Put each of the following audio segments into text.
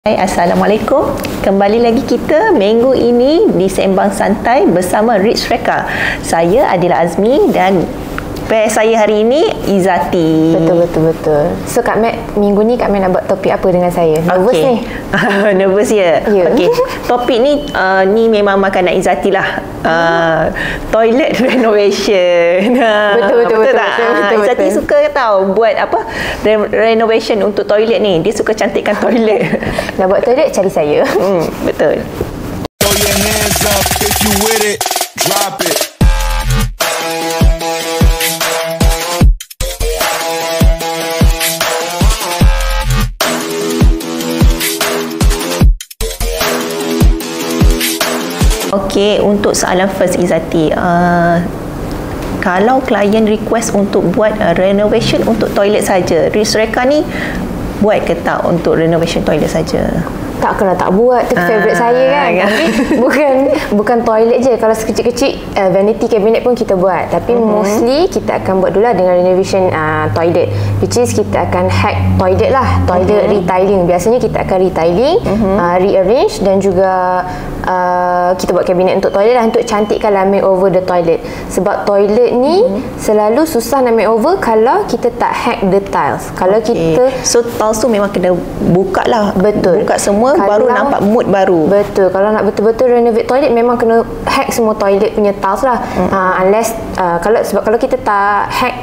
Hai, Assalamualaikum. Kembali lagi kita minggu ini di Sembang Santai bersama Rich Reka. Saya Adila Azmi dan pair saya hari ini Izzati. Betul. So Kak Mat, minggu ni Kak Mat nak buat topik apa dengan saya? Nervous ni? Nervous ya? Ya. Okey. Topik ni ni memang makanan Izzati lah. Toilet renovation. Betul. Izzati suka tahu buat apa? Renovation untuk toilet ni. Dia suka cantikkan toilet. Nak buat toilet, cari saya. Betul. Throw your hands up if you with it. Drop it. Okey, untuk soalan first Izzati, kalau klien request untuk buat renovation untuk toilet saja, Rich Reka ni buat ke tak untuk renovation toilet saja? Tak, kalau tak buat tu favourite saya kan. Tapi bukan toilet je. Kalau sekecil-kecil vanity cabinet pun kita buat. Tapi mostly kita akan buat dulu lah dengan renovation toilet, which is kita akan hack toilet lah. Toilet retiling. Biasanya kita akan retiling, rearrange dan juga kita buat kabinet untuk toilet lah, untuk cantikkan lah, makeover the toilet. Sebab toilet ni selalu susah nak makeover kalau kita tak hack the tiles. Kalau kita, so tiles tu memang kena buka lah. Betul. Buka semua, kalau, baru nampak mood baru. Betul. Kalau nak betul-betul renovate toilet, memang kena hack semua toilet punya tiles lah. Unless sebab kalau kita tak hack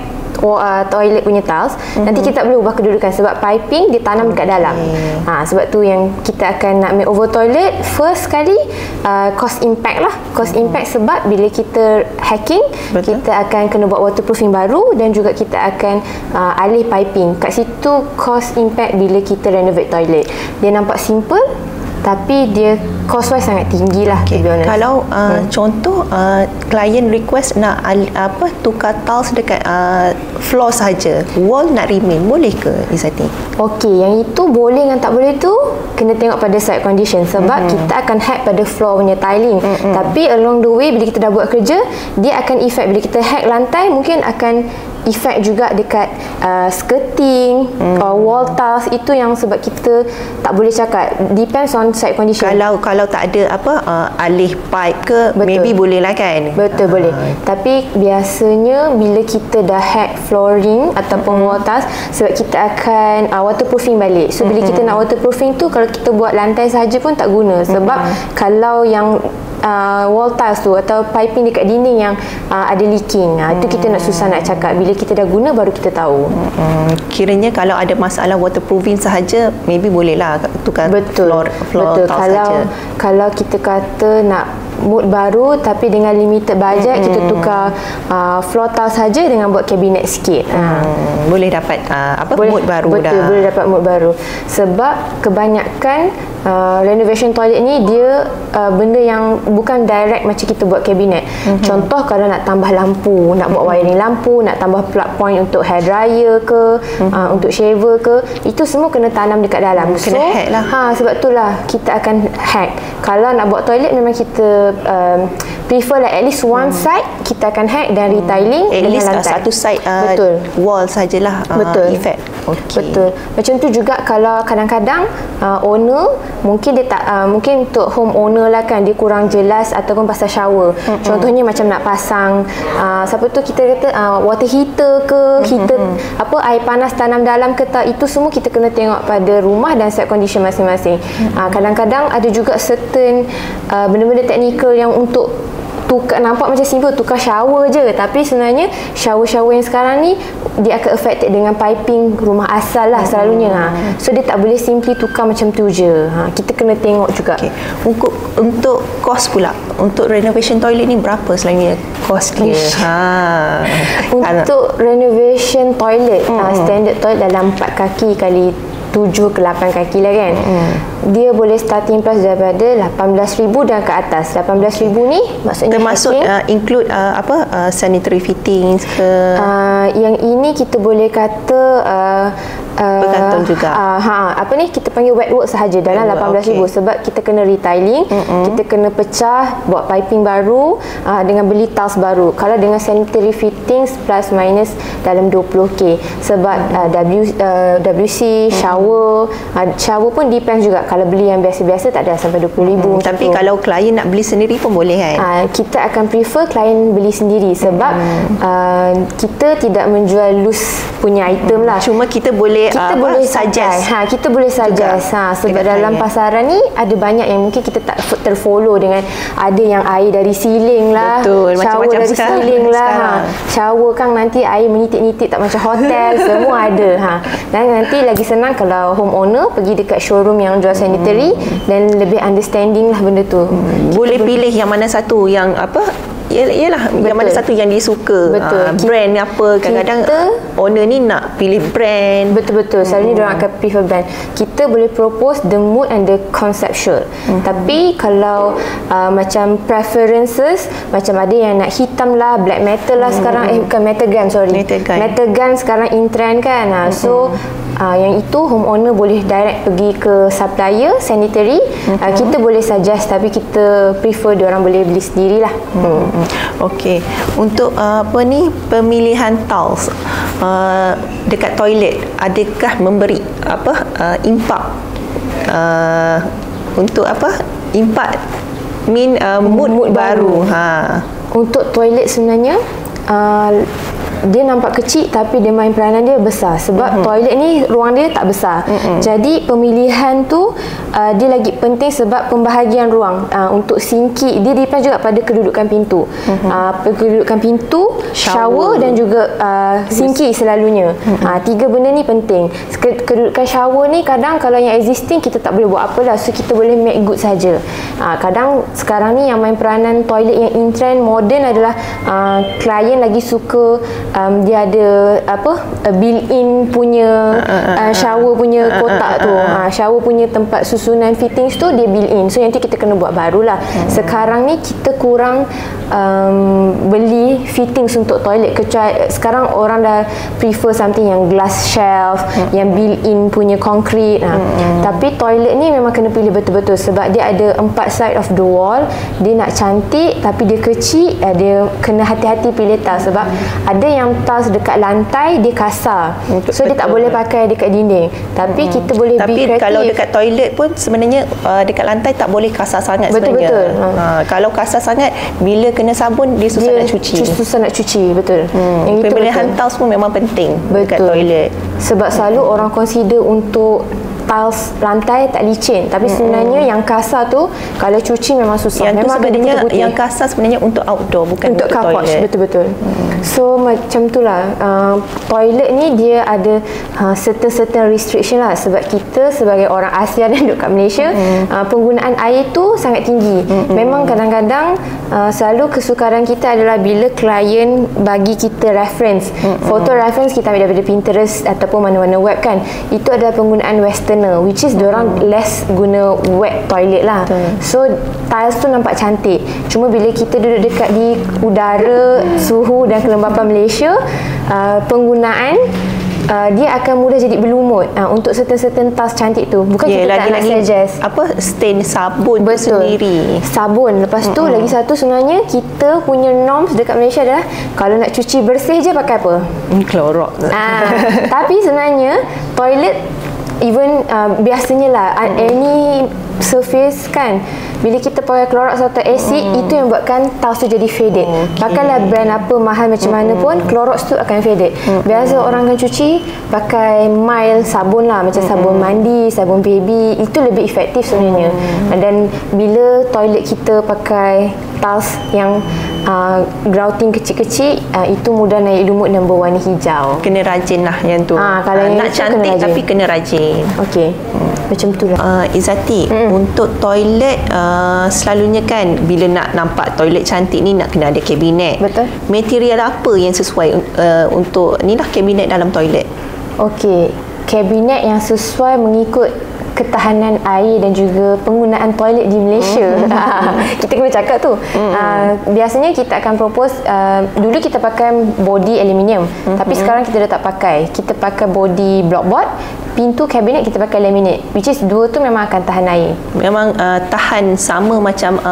toilet punya tiles, nanti kita tak boleh ubah kedudukan sebab piping dia tanam dekat dalam. Sebab tu yang kita akan nak make over toilet first kali, cost impact lah. Cost impact sebab bila kita hacking, kita akan kena buat waterproofing baru dan juga kita akan alih piping. Kat situ cost impact bila kita renovate toilet. Dia nampak simple tapi dia cost wise sangat tinggi lah. Kalau contoh klien request nak tukar tiles dekat floor saja, wall nak remain, boleh ke Izzati? Okey, yang itu boleh dengan tak boleh tu kena tengok pada site condition sebab kita akan hack pada floor punya tiling. Tapi along the way bila kita dah buat kerja, dia akan effect. Bila kita hack lantai, mungkin akan effect juga dekat skirting, wall tiles. Itu yang sebab kita tak boleh cakap, depends on site condition. Kalau tak ada alih pipe ke, maybe boleh lah kan? Betul, boleh. Tapi biasanya bila kita dah hack flooring ataupun wall tiles, sebab kita akan waterproofing balik. So bila kita nak waterproofing tu, kalau kita buat lantai saja pun tak guna. Sebab kalau yang wall tiles tu atau piping dekat dinding yang ada leaking, itu kita nak susah nak cakap. Bila kita dah guna baru kita tahu. Kiranya kalau ada masalah waterproofing sahaja, maybe boleh lah tukar floor tiles saja. Kalau kita kata nak mood baru tapi dengan limited budget, kita tukar floor tiles saja dengan buat kabinet sikit. Boleh dapat mood baru. Betul, boleh dapat mood baru. Sebab kebanyakan renovation toilet ni dia benda yang bukan direct macam kita buat kabinet. Contoh kalau nak tambah lampu, nak buat wiring lampu, nak tambah plug point untuk hair dryer ke, untuk shaver ke, itu semua kena tanam dekat dalam. Kena hack lah. Sebab itulah kita akan hack. Kalau nak buat toilet memang kita prefer lah at least one side kita akan hack dan retiling at dengan least lantai. Satu side wall sajalah effect. Betul. Macam tu juga kalau kadang-kadang owner mungkin dia tak mungkin untuk home owner lah kan, dia kurang jelas ataupun pasal shower. Contohnya macam nak pasang siapa tu kita kata water heater ke, heater air panas tanam dalam ke tak, itu semua kita kena tengok pada rumah dan set condition masing-masing. Kadang-kadang ada juga certain benda-benda teknikal yang untuk tukar, nampak macam simple, tukar shower je, tapi sebenarnya shower-shower yang sekarang ni dia akan affected dengan piping rumah asal lah selalunya. So dia tak boleh simply tukar macam tu je. Kita kena tengok juga. Untuk kos pula, untuk renovation toilet ni berapa selalunya kos dia? Untuk renovation toilet, standard toilet dalam 4 kaki kali 7 ke 8 kaki lah kan. Dia boleh starting price daripada 18,000 dan ke atas. 18,000 ni maksudnya termasuk include sanitary fittings ke? Yang ini kita boleh kata bergantung juga. Apa ni kita panggil wet work sahaja dalam 18,000 sebab kita kena retailing, kita kena pecah, buat piping baru dengan beli tiles baru. Kalau dengan sanitary fittings plus minus dalam 20k sebab WC, shower pun depends juga. Kalau beli yang biasa-biasa tak ada sampai 20,000. Tapi kalau klien nak beli sendiri pun boleh kan? Kita akan prefer klien beli sendiri sebab kita tidak menjual loose punya item lah. Cuma kita boleh suggest. Kita boleh suggest. Sebab dalam pasaran ni ada banyak yang mungkin kita tak terfollow dengan ada yang air dari ceiling lah. Betul. Shower Macam-macam dari ceiling lah. Shower kan nanti air menitik-nitik tak macam hotel. Semua ada. Dan nanti lagi senang kalau home owner pergi dekat showroom yang jual sanitary dan lebih understanding lah benda tu. Boleh pilih yang mana satu yang Yalah, yang mana satu yang dia suka. Brand apa. Kadang-kadang owner ni nak pilih brand. Betul-betul. Selalunya diorang akan prefer brand. Kita boleh propose the mood and the conceptual. Tapi kalau macam preferences, macam ada yang nak hitam lah, black metal lah sekarang. Bukan metal gun, sorry. Metal gun sekarang in trend kan. So yang itu homeowner boleh direct pergi ke supplier sanitary. Kita boleh suggest tapi kita prefer diorang boleh beli sendirilah. Okey. Untuk pemilihan tiles dekat toilet, adakah memberi impak untuk impak mood baru? Untuk toilet sebenarnya dia nampak kecil tapi dia main peranan dia besar sebab toilet ni ruang dia tak besar. Jadi pemilihan tu dia lagi penting sebab pembahagian ruang untuk sinki dia depend juga pada kedudukan pintu. Kedudukan pintu, shower dan juga sinki selalunya. Tiga benda ni penting. Kedudukan shower ni kadang kalau yang existing kita tak boleh buat apalah, so kita boleh make good saja. Kadang sekarang ni yang main peranan toilet yang in trend modern adalah klien lagi suka dia ada built-in punya shower punya kotak tu. Shower punya tempat susunan fittings tu dia built-in. So nanti kita kena buat barulah. Sekarang ni kita kurang beli fittings untuk toilet, kecuali sekarang orang dah prefer something yang glass shelf, yang built-in punya concrete. Tapi toilet ni memang kena pilih betul-betul sebab dia ada 4 side of the wall. Dia nak cantik tapi dia kecil, dia kena hati-hati pilih tiles sebab ada yang tiles dekat lantai dia kasar. So dia tak boleh pakai dekat dinding. Tapi kita boleh be kreatif. Tapi kalau dekat toilet pun sebenarnya dekat lantai tak boleh kasar sangat sebenarnya. Betul. Kalau kasar sangat bila kena sabun dia susah nak cuci. Susah nak cuci, betul. Yang pemilihan tiles pun memang penting dekat toilet. Sebab selalu orang consider untuk tiles lantai tak licin, tapi sebenarnya yang kasar tu kalau cuci memang susah. Yang memang tu sebenarnya yang kasar sebenarnya untuk outdoor, bukan untuk toilet. Betul-betul. So macam itulah toilet ni dia ada certain restriction lah sebab kita sebagai orang Asia dan duduk kat Malaysia penggunaan air tu sangat tinggi. Memang kadang-kadang selalu kesukaran kita adalah bila klien bagi kita reference, foto reference kita ambil daripada Pinterest ataupun mana-mana web kan, itu adalah penggunaan westerner, which is diorang less guna wet toilet lah. So tiles tu nampak cantik, cuma bila kita duduk dekat di udara, suhu dan kelembapan Malaysia, penggunaan dia akan mudah jadi berlumut untuk certain tiles cantik tu. Bukan kita tak nak suggest stain sabun tu sendiri. Sabun. Lepas tu lagi satu sebenarnya kita punya norms dekat Malaysia adalah kalau nak cuci bersih je pakai apa? Clorox. Tapi sebenarnya toilet even biasanya lah any surface kan, bila kita pakai Clorox atau acid itu yang buatkan tiles tu jadi faded. Pakailah brand apa mahal macam mana pun Clorox tu akan faded. Biasa orang akan cuci pakai mild sabun lah, macam sabun mandi, sabun baby, itu lebih efektif sebenarnya. Dan bila toilet kita pakai tiles yang grouting kecil-kecil, itu mudah naik lumut dan berwarna hijau. Kena rajin lah yang tu. Kalau yang nak cantik tapi kena rajin. Okey. Macam tu lah. Izzati, untuk toilet selalunya kan bila nak nampak toilet cantik ni nak kena ada kabinet. Betul. Material apa yang sesuai untuk ni lah kabinet dalam toilet? Okey, kabinet yang sesuai mengikut ketahanan air dan juga penggunaan toilet di Malaysia. Kita kena cakap tu. Biasanya kita akan propose, dulu kita pakai body aluminium, tapi sekarang kita dah tak pakai. Kita pakai body blockboard, pintu kabinet kita pakai laminate, which is dua tu memang akan tahan air. Memang tahan sama macam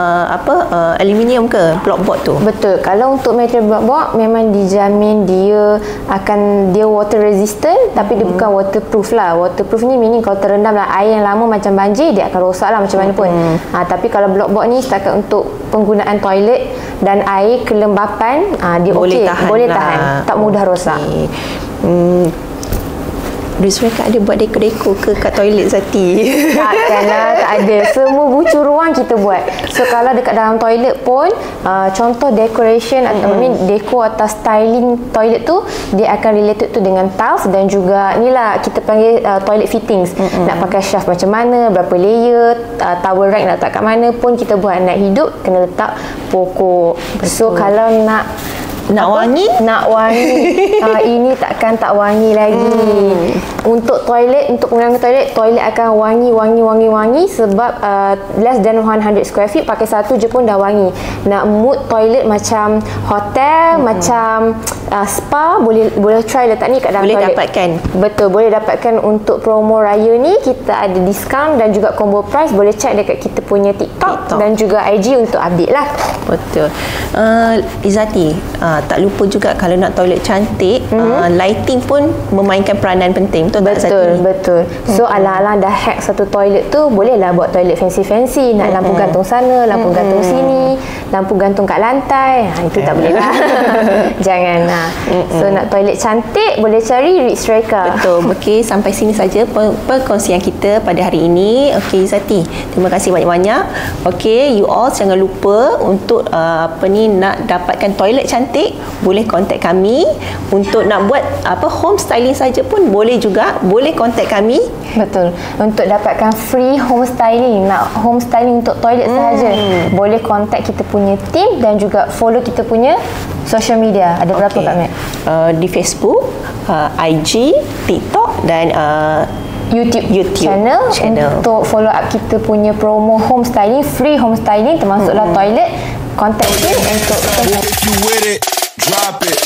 aluminium ke blockboard tu? Betul. Kalau untuk material blockboard memang dijamin dia water resistant, tapi dia bukan waterproof lah. Waterproof ni meaning kalau terendam lah air yang lama macam banjir, dia akan rosak lah macam mana pun. Tapi kalau blockboard ni setakat untuk penggunaan toilet dan air kelembapan, dia boleh tahan, tak mudah rosak. Rizreka ada buat dekor-dekor ke kat toilet Zati? Takkanlah, tak ada. Semua bucu ruang kita buat. So kalau dekat dalam toilet pun, contoh decoration atau dekor atau styling toilet tu, dia akan related tu dengan tiles dan juga ni lah kita panggil toilet fittings. Nak pakai shaft macam mana, berapa layer, towel rack nak letak kat mana pun kita buat. Nak hidup kena letak pokok. So kalau nak wangi, ini takkan tak wangi lagi. Untuk toilet, untuk penggunaan toilet akan wangi sebab less than 100 square feet pakai satu je pun dah wangi. Nak mood toilet macam hotel, macam spa, boleh try letak ni kat dalam boleh toilet. Dapatkan. Betul, boleh dapatkan. Untuk promo raya ni kita ada diskaun dan juga combo price. Boleh check dekat kita punya TikTok dan juga IG untuk update lah. Betul. Izzati, tak lupa juga kalau nak toilet cantik, lighting pun memainkan peranan penting. Betul. So ala-ala dah hack satu toilet tu, bolehlah buat toilet fancy-fancy. Nak lampu gantung sana, lampu gantung sini, lampu gantung kat lantai. Itu tak boleh lah. Jangan. So nak toilet cantik, boleh cari Rizreka. Betul. Okey, sampai sini saja perkongsian kita pada hari ini. Okey Izzati, terima kasih banyak-banyak. Okey, you all jangan lupa untuk nak dapatkan toilet cantik, boleh contact kami. Untuk nak buat home styling saja pun boleh juga, boleh contact kami. Betul. Untuk dapatkan free home styling, nak home styling untuk toilet sahaja, boleh contact kita punya team dan juga follow kita punya social media. Ada berapa Kak Mat? Di Facebook, IG, TikTok dan YouTube channel untuk follow up kita punya promo home styling, free home styling termasuklah toilet. Contact team untuk If you with it, drop it.